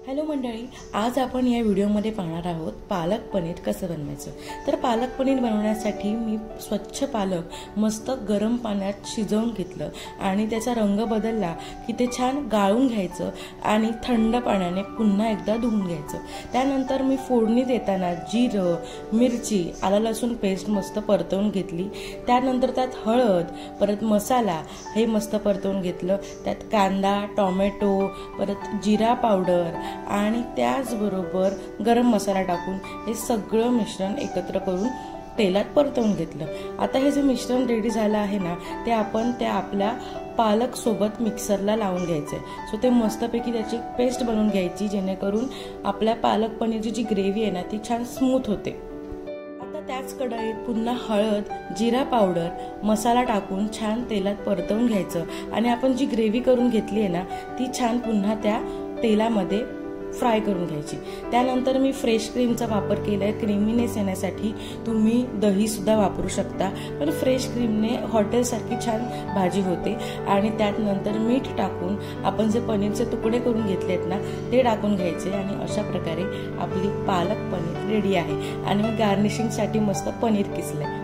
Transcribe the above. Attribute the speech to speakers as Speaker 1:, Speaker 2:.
Speaker 1: Hello मंडळी, आज आपण या व्हिडिओमध्ये पाहणार आहोत पालक पनीर कसं बनवायचं। तर पालक पनीर बनवण्यासाठी मी स्वच्छ पालक मस्त गरम पाण्यात शिजवून घेतलं आणि त्याचा रंग बदलला की ते छान गाळून घ्यायचं आणि थंड पाण्याने पुन्हा एकदा धुवून घ्यायचं। त्यानंतर मी फोडणी देताना जिरं, मिरची, आलं लसूण पेस्ट मस्त परतवून घेतली। त्यानंतर त्यात हळद, परत मसाला हे मस्त परतवून घेतलं। त्यात कांदा, टोमॅटो, परत जिरा पावडर आणि त्याचबरोबर गरम मसाला टाकून हे सगळं मिश्रण एकत्र करून तेलात परतवून घेतलं। आता हे जे मिश्रण रेडी झालं आहे ना, ते आपण त्या आपल्या पालक सोबत मिक्सरला लावून घ्यायचंय। सो ते मस्तपैकी त्याची पेस्ट बनवून घ्यायची, जेणेकरून आपल्या पालक पनीरची जी ग्रेव्ही आहे ना ती छान स्मूथ होते। आता त्याच कढईत पुन्हा हळद, जिरा पावडर, मसाला टाकून छान तेलात परतवून घ्यायचं आणि आपण जी ग्रेव्ही करून घेतली आहे ना ती छान पुन्हा त्या तेलामध्ये फ्राय करून घ्यायची। त्यानंतर मी फ्रेश क्रीमचा वापर केलाय। क्रीमीनेस येण्यासाठी तुम्ही दही सुद्धा वापरू शकता, पण फ्रेश क्रीमने हॉटेल सारखी छान भाजी होते। आणि त्यात नंतर मीठ टाकून आपण जे पनीरचे तुकडे करून घेतलेत ना ते टाकून घ्यायचे आणि अशा प्रकारे आपली पालक पनीर रेडी आहे। आणि मी गार्निशिंगसाठी मस्त पनीर किसलंय।